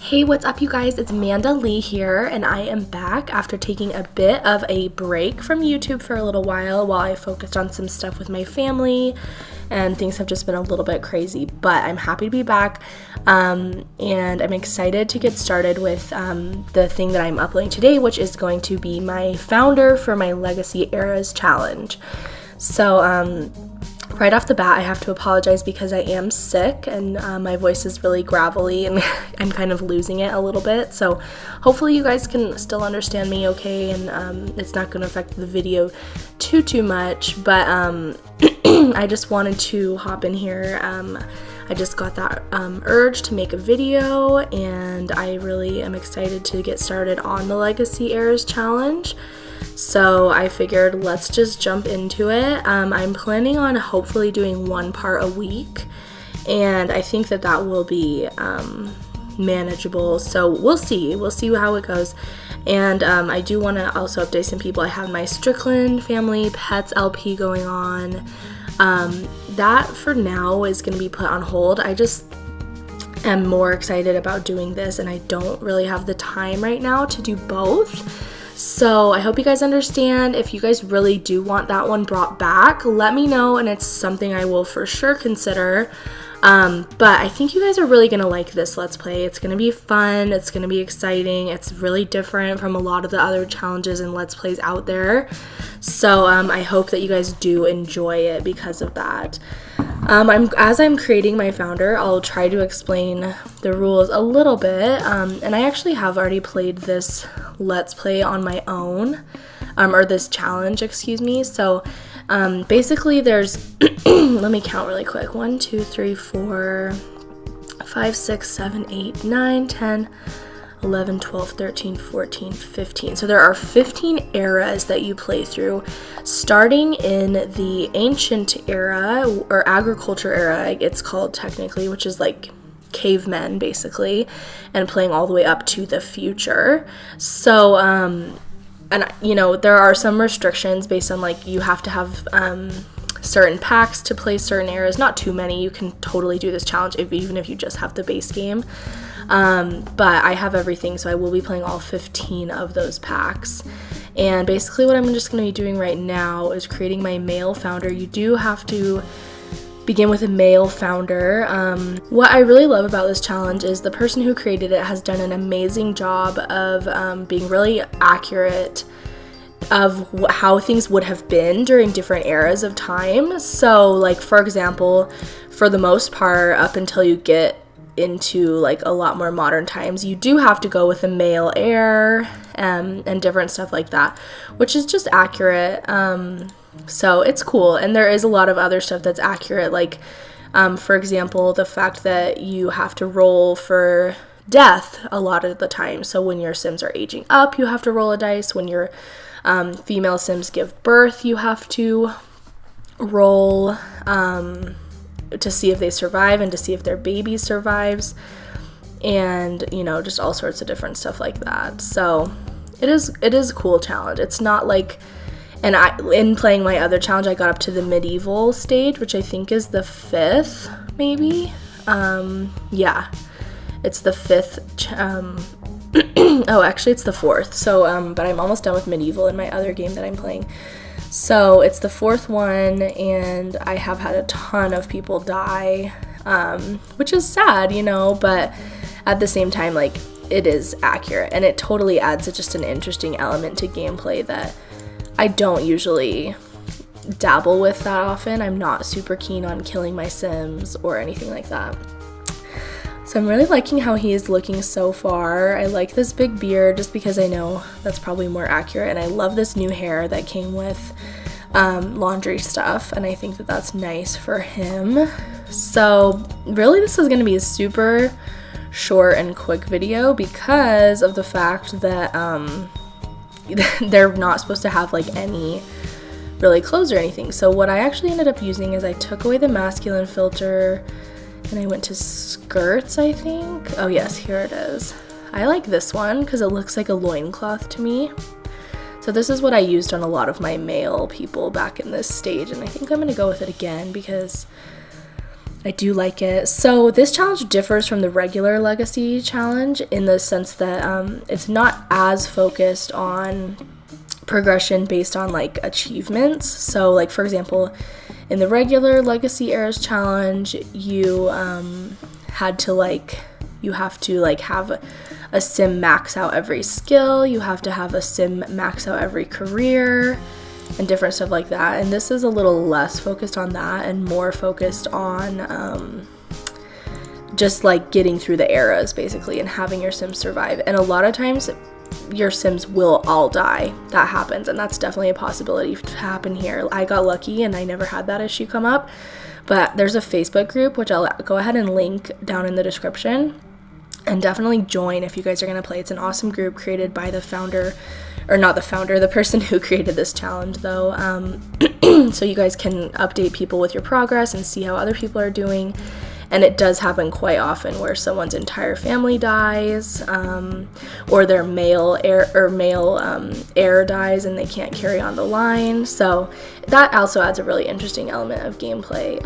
Hey, what's up you guys? It's MandaLee here, and I am back after taking a bit of a break from YouTube for a little while I focused on some stuff with my family, and things have just been a little bit crazy, but I'm happy to be back, and I'm excited to get started with the thing that I'm uploading today, which is going to be my founder for my Legacy Eras Challenge. So, right off the bat, I have to apologize because I am sick and my voice is really gravelly and I'm kind of losing it a little bit. So hopefully you guys can still understand me okay, and it's not going to affect the video too much. But I just wanted to hop in here. I just got that urge to make a video, and I really am excited to get started on the Legacy Eras Challenge. So I figured let's just jump into it. I'm planning on hopefully doing one part a week, and I think that will be manageable. So we'll see how it goes. And I do want to also update some people. I have my Strickland Family Pets LP going on. That for now is going to be put on hold. I just am more excited about doing this, and I don't really have the time right now to do both. So I hope you guys understand. If you guys really do want that one brought back, let me know, and it's something I will for sure consider. But I think you guys are really gonna like this Let's Play. It's gonna be fun, it's gonna be exciting, it's really different from a lot of the other challenges and Let's Plays out there. So I hope that you guys do enjoy it because of that. As I'm creating my founder, I'll try to explain the rules a little bit, and I actually have already played this Let's Play on my own, or this challenge, excuse me. So basically there's, let me count really quick, 1, 2, 3, 4, 5, 6, 7, 8, 9, 10, 11, 12, 13, 14, 15. So there are 15 eras that you play through, starting in the ancient era, or agriculture era, it's called technically, which is like cavemen basically, and playing all the way up to the future. So, and you know, there are some restrictions based on like you have to have certain packs to play certain eras, not too many. You can totally do this challenge even if you just have the base game. But I have everything, so I will be playing all 15 of those packs. And basically what I'm just going to be doing right now is creating my male founder. You do have to begin with a male founder. What I really love about this challenge is the person who created it has done an amazing job of being really accurate of how things would have been during different eras of time. So like, for example, for the most part, up until you get into like a lot more modern times, you do have to go with a male heir and different stuff like that, which is just accurate. So it's cool, and there is a lot of other stuff that's accurate, like for example, the fact that you have to roll for death a lot of the time. So when your Sims are aging up, you have to roll a dice. When your female Sims give birth, you have to roll to see if they survive and to see if their baby survives, and you know, just all sorts of different stuff like that. So it is a cool challenge. It's not like, and in playing my other challenge, I got up to the medieval stage, which I think is the 5th, maybe. Yeah, it's the 5th. Oh, actually, it's the 4th. So, but I'm almost done with medieval in my other game that I'm playing. So it's the 4th one, and I have had a ton of people die, which is sad, you know, but at the same time, like, it is accurate, and it totally adds just an interesting element to gameplay that I don't usually dabble with that often. I'm not super keen on killing my Sims or anything like that. So I'm really liking how he is looking so far. I like this big beard just because I know that's probably more accurate, and I love this new hair that came with laundry stuff, and I think that that's nice for him. So really this is going to be a super short and quick video because of the fact that they're not supposed to have like any really clothes or anything. So what I actually ended up using is I took away the masculine filter, and I went to skirts, I think. Oh yes, here it is. I like this one because it looks like a loincloth to me. So this is what I used on a lot of my male people back in this stage, and I think I'm going to go with it again because I do like it. So this challenge differs from the regular legacy challenge in the sense that it's not as focused on progression based on like achievements. So like, for example, in the regular legacy eras challenge, you have to have a sim max out every skill, you have to have a sim max out every career, and different stuff like that. And this is a little less focused on that and more focused on just like getting through the eras basically and having your sims survive. And a lot of times your sims will all die. That happens, and that's definitely a possibility to happen here. I got lucky and I never had that issue come up, but there's a Facebook group which I'll go ahead and link down in the description, and definitely join if you guys are going to play. It's an awesome group created by the founder, or not the founder, the person who created this challenge though. So you guys can update people with your progress and see how other people are doing. And it does happen quite often where someone's entire family dies, or their male heir dies and they can't carry on the line. So that also adds a really interesting element of gameplay,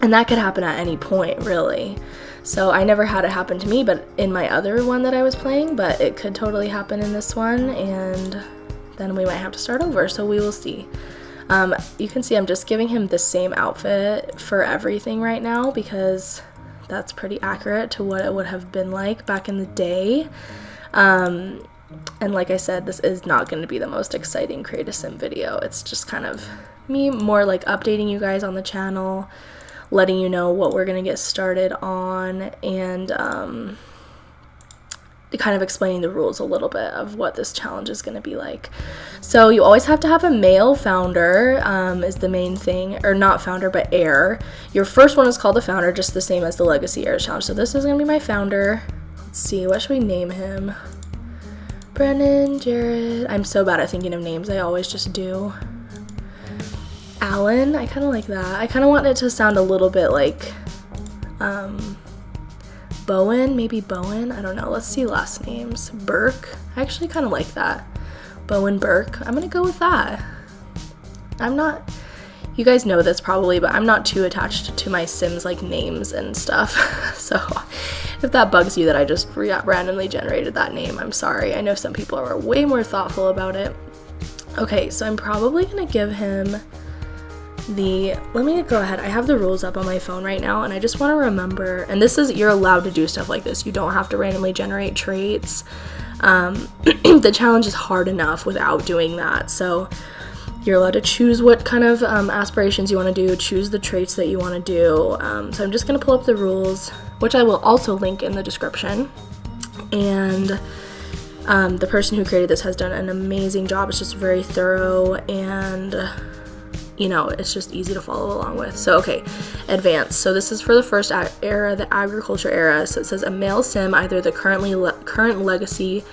and that could happen at any point really. So I never had it happen to me, but in my other one that I was playing, but it could totally happen in this one, and then we might have to start over, so we will see. You can see I'm just giving him the same outfit for everything right now because that's pretty accurate to what it would have been like back in the day. And like I said, this is not going to be the most exciting Create a Sim video. It's just kind of me more like updating you guys on the channel, letting you know what we're going to get started on, and kind of explaining the rules a little bit of what this challenge is going to be like. So you always have to have a male founder, is the main thing, or not founder but heir. Your first one is called the founder, just the same as the legacy heir challenge. So this is going to be my founder. Let's see, what should we name him? Brennan, Jared. I'm so bad at thinking of names, I always just do. Alan, I kind of like that. I kind of want it to sound a little bit like Bowen, maybe Bowen, I don't know. Let's see last names. Burke, I actually kind of like that. Bowen Burke, I'm gonna go with that. I'm not, you guys know this probably, but I'm not too attached to my Sims like names and stuff. So if that bugs you that I just randomly generated that name, I'm sorry. I know some people are way more thoughtful about it. Okay, so I'm probably gonna give him let me go ahead. I have the rules up on my phone right now, and I just want to remember, and this is, you're allowed to do stuff like this. You don't have to randomly generate traits. The challenge is hard enough without doing that. So you're allowed to choose what kind of aspirations you want to do, choose the traits that you want to do. So I'm just going to pull up the rules, which I will also link in the description. And the person who created this has done an amazing job. It's just very thorough, and you know, it's just easy to follow along with. So, okay, advanced. So this is for the first era, the agriculture era. So it says a male sim, either the current legacy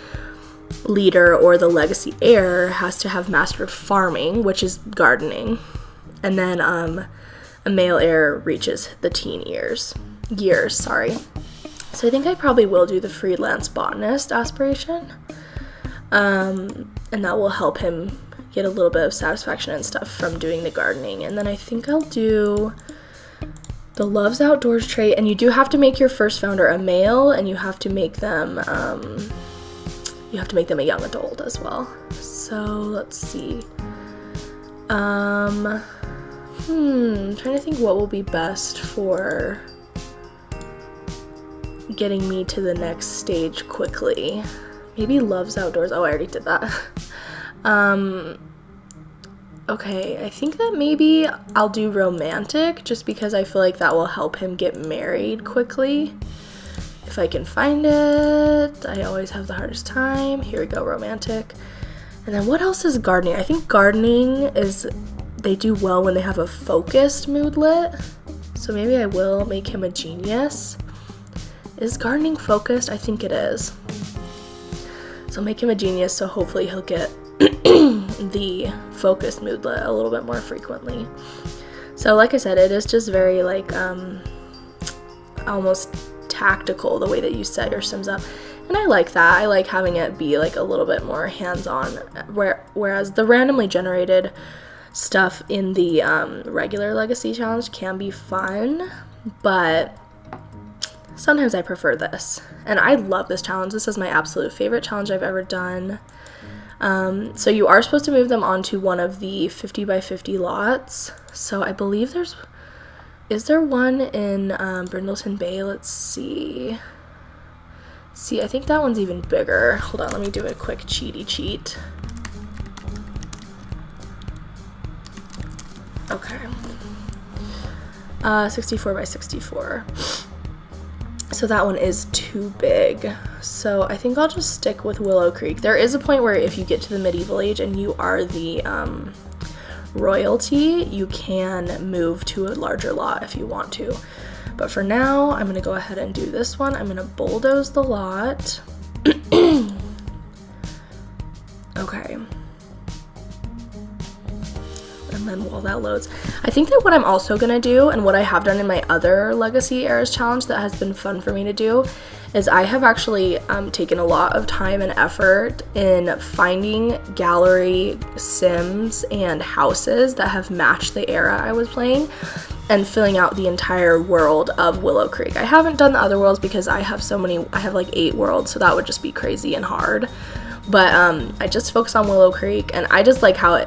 leader or the legacy heir, has to have mastered farming, which is gardening. And then a male heir reaches the teen years, sorry. So I think I probably will do the freelance botanist aspiration. And that will help him get a little bit of satisfaction and stuff from doing the gardening. And then I think I'll do the loves outdoors trait, and you do have to make your first founder a male, and you have to make them a young adult as well. So let's see. I'm trying to think what will be best for getting me to the next stage quickly. Maybe loves outdoors. Oh, I already did that. Okay, I think that maybe I'll do romantic, just because I feel like that will help him get married quickly. If I can find it. I always have the hardest time. Here we go, romantic. And then what else is gardening? I think gardening is, they do well when they have a focused moodlet. So maybe I will make him a genius. Is gardening focused? I think it is. So make him a genius, so hopefully he'll get the focused moodlet a little bit more frequently. So like I said, it is just very like almost tactical the way that you set your Sims up, and I like that. I like having it be like a little bit more hands-on, whereas the randomly generated stuff in the regular Legacy Challenge can be fun, but sometimes I prefer this. And I love this challenge. This is my absolute favorite challenge I've ever done. So you are supposed to move them onto one of the 50 by 50 lots. So I believe is there one in Brindleton Bay? Let's see. I think that one's even bigger. Hold on, let me do a quick cheaty cheat. Okay. 64 by 64. So that one is too big. So I think I'll just stick with Willow Creek. There is a point where if you get to the medieval age and you are the royalty, you can move to a larger lot if you want to. But for now, I'm gonna go ahead and do this one. I'm gonna bulldoze the lot. Okay. And then while that loads, I think that what I'm also gonna do, and what I have done in my other Legacy Eras challenge that has been fun for me to do, is I have actually taken a lot of time and effort in finding gallery sims and houses that have matched the era I was playing and filling out the entire world of Willow Creek. I haven't done the other worlds because I have like 8 worlds, so that would just be crazy and hard. But I just focus on Willow Creek, and I just like how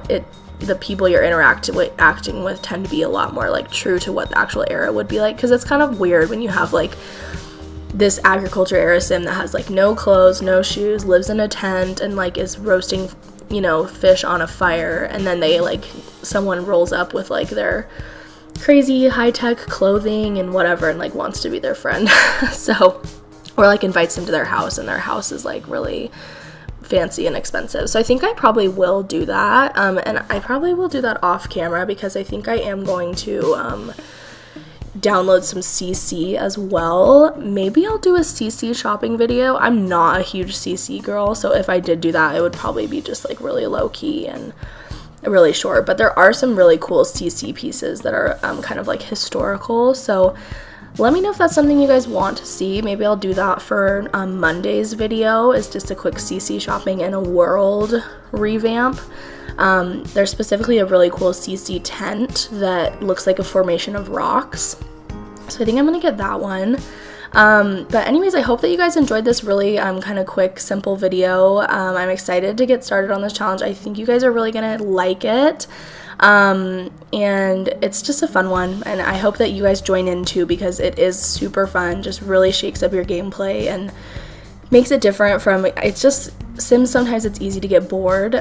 the people you're acting with tend to be a lot more like true to what the actual era would be like, because it's kind of weird when you have like this agriculture era sim that has like no clothes, no shoes, lives in a tent, and like is roasting, you know, fish on a fire, and then they like someone rolls up with like their crazy high-tech clothing and whatever and like wants to be their friend. So, or like invites them to their house, and their house is like really fancy and expensive. So I think I probably will do that, and I probably will do that off camera, because I think I am going to download some CC as well. Maybe I'll do a CC shopping video. I'm not a huge CC girl, so if I did do that, it would probably be just like really low-key and really short. But there are some really cool CC pieces that are kind of like historical, so let me know if that's something you guys want to see. Maybe I'll do that for Monday's video, is just a quick CC shopping and a world revamp. There's specifically a really cool CC tent that looks like a formation of rocks. So I think I'm gonna get that one. But anyways, I hope that you guys enjoyed this really kind of quick, simple video. I'm excited to get started on this challenge. I think you guys are really gonna like it. And it's just a fun one, and I hope that you guys join in too, because it is super fun, just really shakes up your gameplay and makes it different from, it's just Sims, sometimes it's easy to get bored,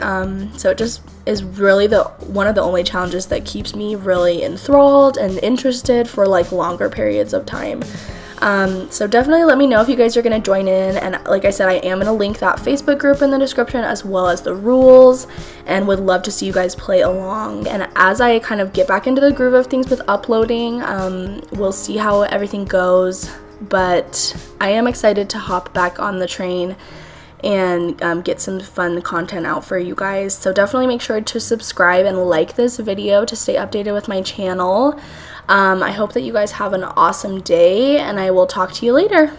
so it just is really one of the only challenges that keeps me really enthralled and interested for like longer periods of time. So definitely let me know if you guys are going to join in, and like I said, I am going to link that Facebook group in the description as well as the rules, and would love to see you guys play along. And as I kind of get back into the groove of things with uploading, we'll see how everything goes, but I am excited to hop back on the train and get some fun content out for you guys. So definitely make sure to subscribe and like this video to stay updated with my channel. I hope that you guys have an awesome day, and I will talk to you later.